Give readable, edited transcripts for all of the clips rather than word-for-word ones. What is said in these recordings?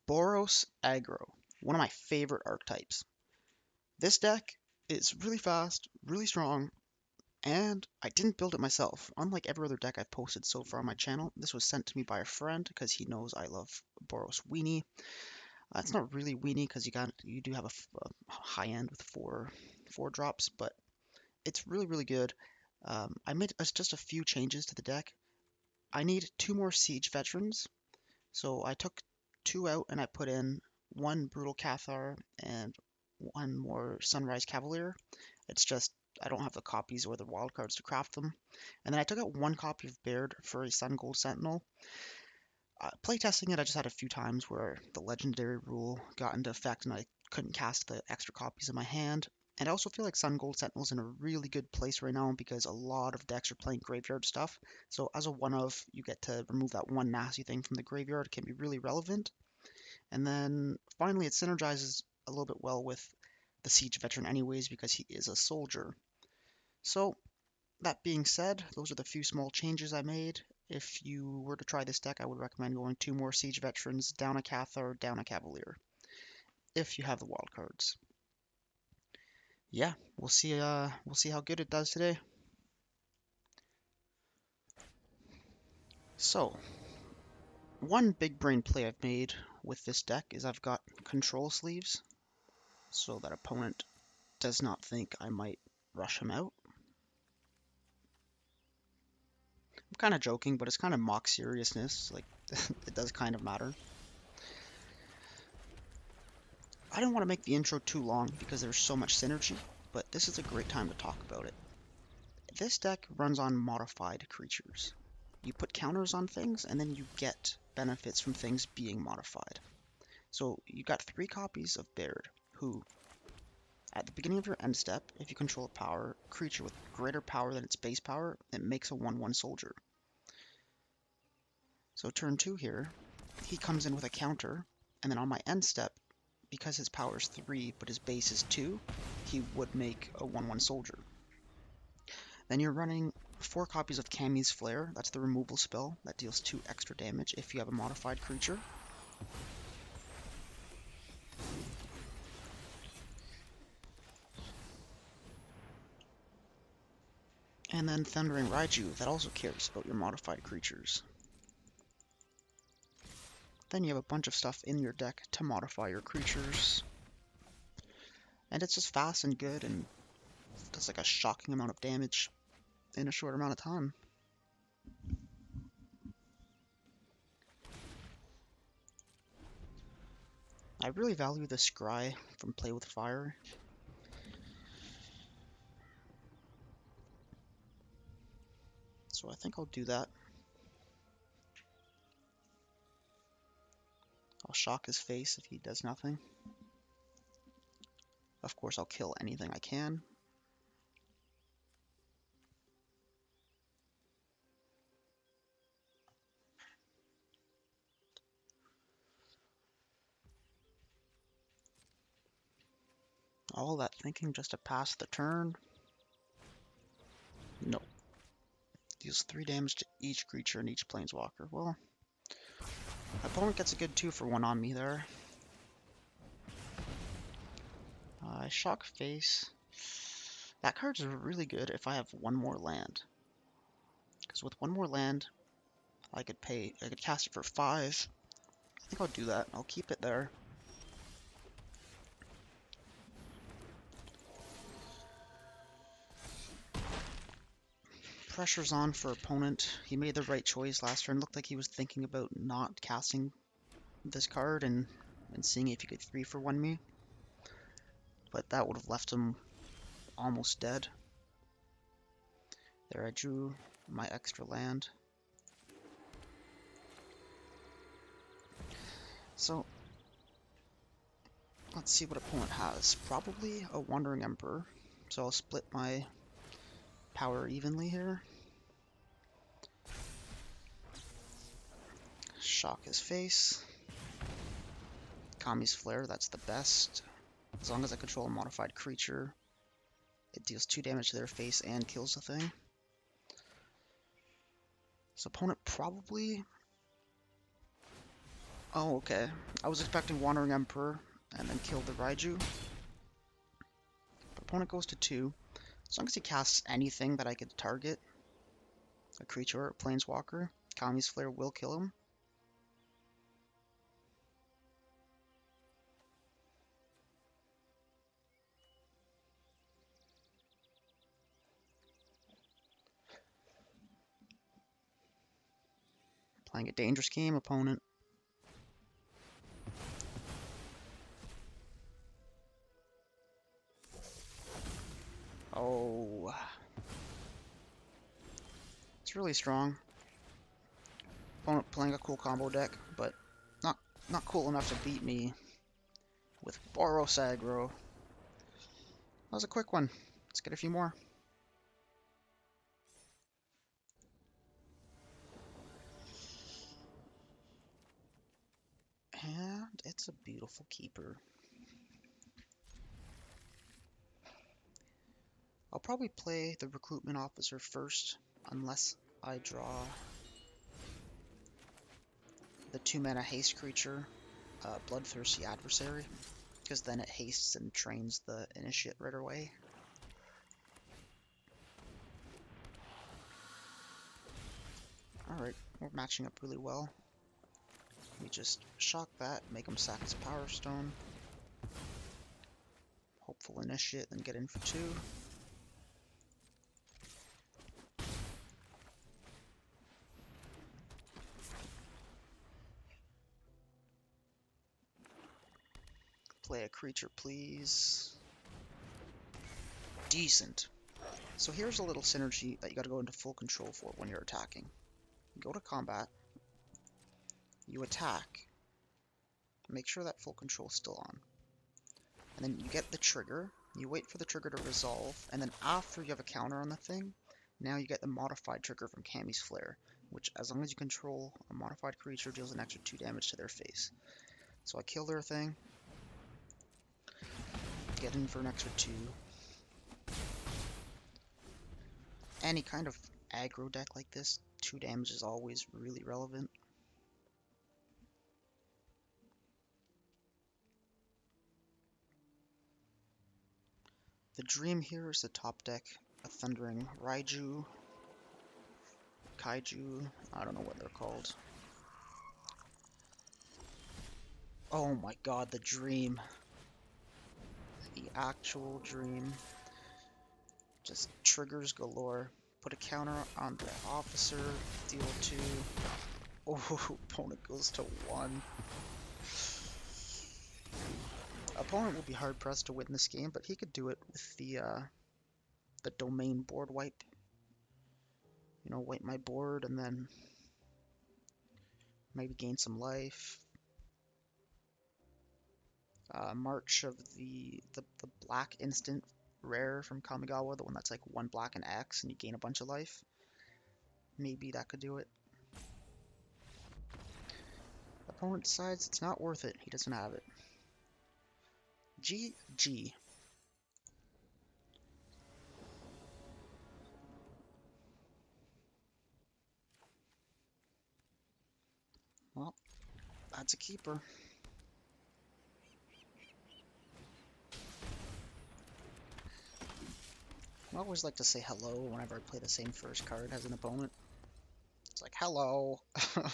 Boros Aggro, one of my favorite archetypes. This deck is really fast, really strong, and I didn't build it myself. Unlike every other deck I've posted so far on my channel, this was sent to me by a friend because he knows I love Boros Weenie. It's not really Weenie because you do have a high end with four drops, but it's really good. I made just a few changes to the deck. I need two more Siege Veterans, so I took two out and I put in one Brutal Cathar and one more Sunrise Cavalier. It's just I don't have the copies or the wildcards to craft them. And then I took out one copy of Baird for a Sungold Sentinel. Playtesting it, I just had a few times where the legendary rule got into effect and I couldn't cast the extra copies in my hand. And I also feel like Sungold Sentinel's in a really good place right now because a lot of decks are playing graveyard stuff. So as a one-of, you get to remove that one nasty thing from the graveyard. It can be really relevant. And then finally, it synergizes a little bit well with the Siege Veteran anyways because he is a soldier. So that being said, those are the few small changes I made. If you were to try this deck, I would recommend going two more Siege Veterans, down a Cathar, down a Cavalier, if you have the wildcards. Yeah, we'll see how good it does today. So, one big brain play I've made with this deck is I've got control sleeves, so that opponent does not think I might rush him out. I'm kind of joking, but it's kind of mock seriousness, like it does kind of matter. I didn't want to make the intro too long because there's so much synergy, but this is a great time to talk about it. This deck runs on modified creatures. You put counters on things, and then you get benefits from things being modified. So you got 3 copies of Baird, who, at the beginning of your end step, if you control a creature with greater power than its base power, it makes a 1/1 soldier. So turn 2 here, he comes in with a counter, and then on my end step, because his power is 3 but his base is 2, he would make a 1/1 soldier. Then you're running 4 copies of Kami's Flare, that's the removal spell that deals 2 extra damage if you have a modified creature. And then Thundering Raiju, that also cares about your modified creatures. Then you have a bunch of stuff in your deck to modify your creatures. And it's just fast and good and does like a shocking amount of damage in a short amount of time. I really value the Scry from Play with Fire. So I think I'll do that. I'll shock his face if he does nothing. Of course, I'll kill anything I can. All that thinking just to pass the turn? No. Deals 3 damage to each creature and each planeswalker. Well, my opponent gets a good 2-for-1 on me there. I shock face. That card's really good if I have one more land. Because with one more land, I could cast it for 5. I think I'll do that. I'll keep it there. Pressure's on for opponent. He made the right choice last turn. Looked like he was thinking about not casting this card and seeing if he could 3-for-1 me. But that would have left him almost dead. There I drew my extra land. So, let's see what opponent has. Probably a Wandering Emperor. So I'll split my power evenly here. Shock his face. Kami's Flare, that's the best. As long as I control a modified creature, it deals 2 damage to their face and kills the thing. So opponent probably... Oh, okay. I was expecting Wandering Emperor and then kill the Raiju. But opponent goes to 2. As long as he casts anything that I could target, a creature or a planeswalker, Kami's Flare will kill him. Playing a dangerous game, opponent. Oh. It's really strong. Opponent playing a cool combo deck, but not cool enough to beat me with Boros aggro. That was a quick one. Let's get a few more. And it's a beautiful keeper. I'll probably play the Recruitment Officer first, unless I draw the 2-mana haste creature, Bloodthirsty Adversary, because then it hastes and trains the initiate right away. Alright, we're matching up really well. We just shock that, make him sack his Power Stone. Hopeful initiate, then get in for 2. Play a creature, please. Decent. So here's a little synergy that you gotta go into full control for when you're attacking. You go to combat, you attack, make sure that full control is still on. And then you get the trigger, you wait for the trigger to resolve, and then after you have a counter on the thing, now you get the modified trigger from Kami's Flare, which as long as you control a modified creature deals an extra 2 damage to their face. So I kill their thing, get in for an extra 2. Any kind of aggro deck like this, 2 damage is always really relevant. The dream here is the top deck, a Thundering Raiju, Kaiju, I don't know what they're called. Oh my god, the dream. The actual dream. Just triggers galore. Put a counter on the officer, deal 2. Oh, opponent goes to 1. Opponent will be hard pressed to win this game, but he could do it with the domain board wipe. You know, wipe my board and then maybe gain some life. March of the black instant rare from Kamigawa, the one that's like 1 black and X and you gain a bunch of life. Maybe that could do it. Opponent decides it's not worth it. He doesn't have it. GG. Well, that's a keeper. I always like to say hello whenever I play the same first card as an opponent. It's like, hello. You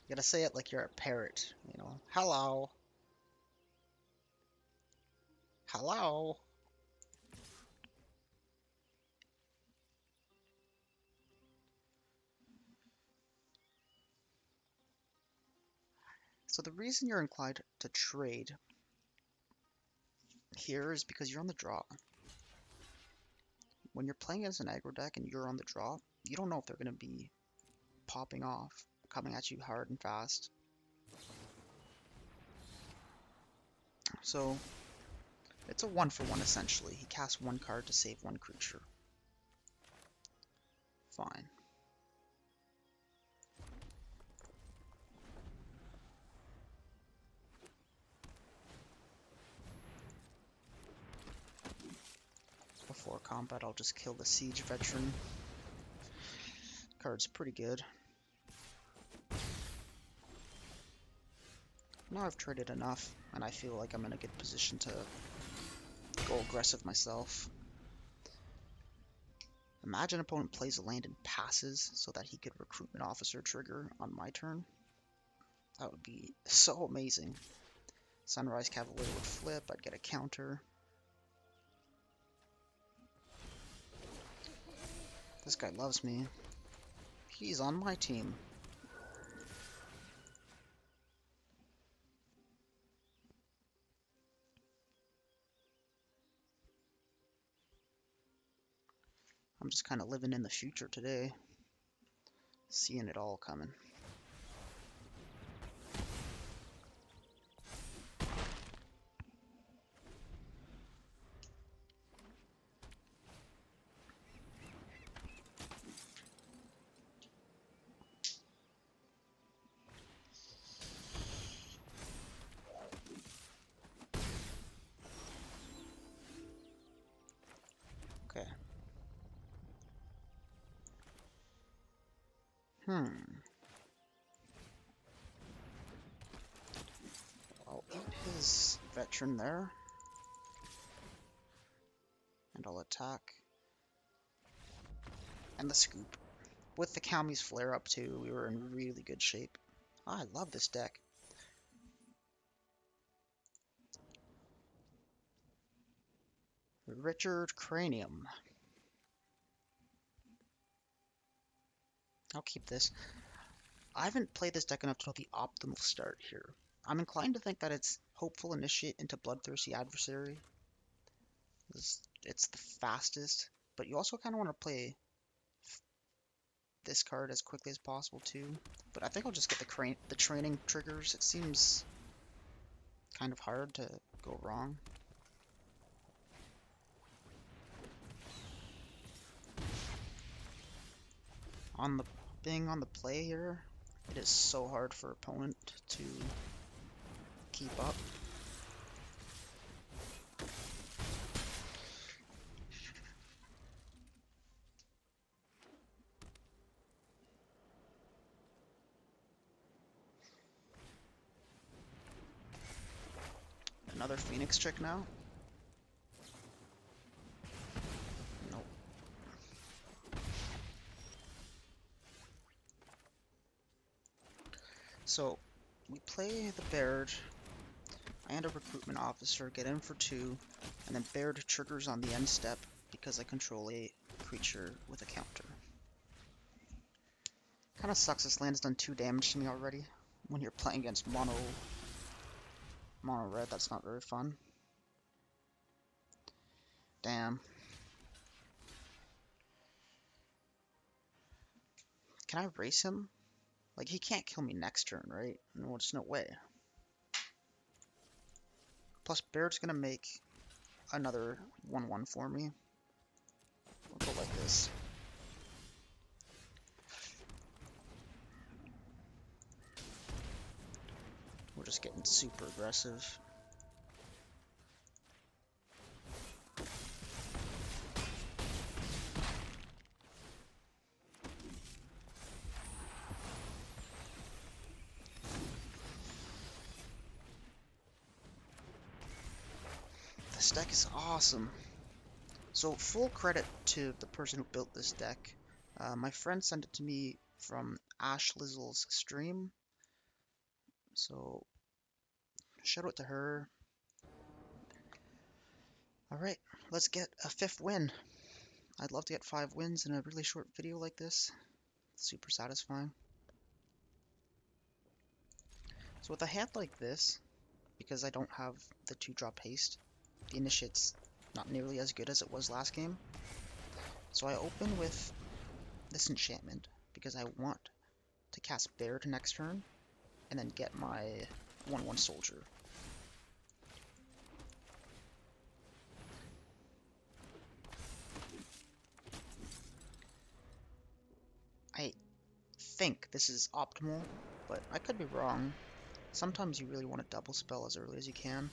gotta say it like you're a parrot, you know. Hello. Hello. So the reason you're inclined to trade here is because you're on the draw. When you're playing as an aggro deck and you're on the draw, you don't know if they're going to be popping off, coming at you hard and fast. So it's a 1-for-1 essentially. He casts 1 card to save 1 creature. Fine. Before combat, I'll just kill the Siege Veteran. Card's pretty good. Now I've traded enough, and I feel like I'm in a good position to go aggressive myself. Imagine opponent plays a land and passes so that he could Recruitment Officer trigger on my turn. That would be so amazing. Sunrise Cavalier would flip, I'd get a counter. This guy loves me. He's on my team. I'm just kind of living in the future today, seeing it all coming. Okay. I'll eat his veteran there. And I'll attack. And the scoop. With the Kami's flare up too, we were in really good shape. Oh, I love this deck. Richard Cranium. I'll keep this. I haven't played this deck enough to know the optimal start here. I'm inclined to think that it's Hopeful Initiate into Bloodthirsty Adversary. It's the fastest, but you also kind of want to play this card as quickly as possible too. But I think I'll just get the training triggers. It seems kind of hard to go wrong. Being on the play here, it is so hard for opponent to keep up. Another Phoenix trick now? Nope. So, we play the Baird and a Recruitment Officer, get in for 2, and then Baird triggers on the end step because I control a creature with a counter. Kinda sucks this land has done 2 damage to me already. When you're playing against mono red, that's not very fun. Damn. Can I race him? Like, he can't kill me next turn, right? No, there's no way. Plus, Baird's gonna make another 1/1 for me. We'll go like this. We're just getting super aggressive. This deck is awesome. So full credit to the person who built this deck. My friend sent it to me from ashlizzle's stream. So shout out to her. Alright, let's get a 5th win. I'd love to get 5 wins in a really short video like this. It's super satisfying. So with a hand like this, because I don't have the 2-drop haste, the initiate's not nearly as good as it was last game. So I open with this enchantment because I want to cast Baird next turn and then get my 1/1 soldier. I think this is optimal, but I could be wrong. Sometimes you really want to double spell as early as you can.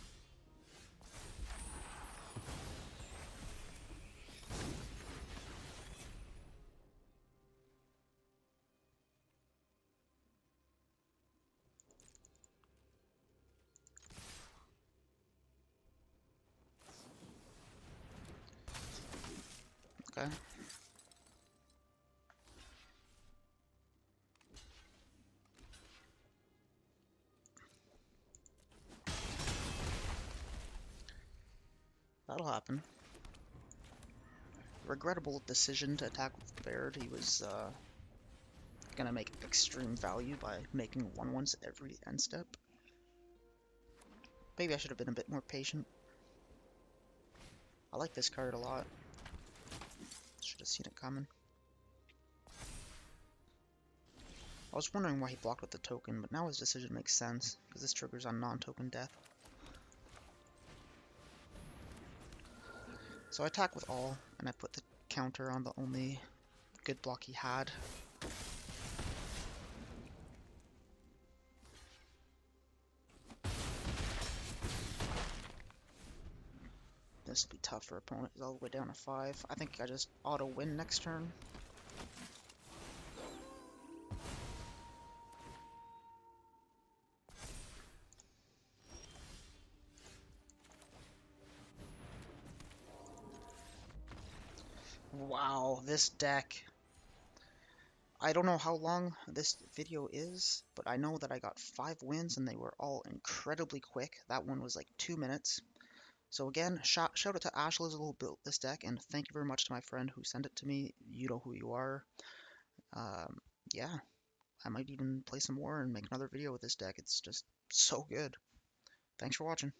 Okay. That'll happen. Regrettable decision to attack with Baird. He was gonna make extreme value by making 1/1s every end step. Maybe I should have been a bit more patient. I like this card a lot. Should have seen it coming. I was wondering why he blocked with the token, but now his decision makes sense, because this triggers on non-token death. So I attack with all, and I put the counter on the only good block he had. This will be tough for opponent. He's all the way down to 5. I think I just auto-win next turn. Wow, this deck. I don't know how long this video is, but I know that I got 5 wins and they were all incredibly quick. That one was like 2 minutes. So again, shout out to ashlizzlle who built this deck, and thank you very much to my friend who sent it to me. You know who you are. Yeah, I might even play some more and make another video with this deck. It's just so good. Thanks for watching.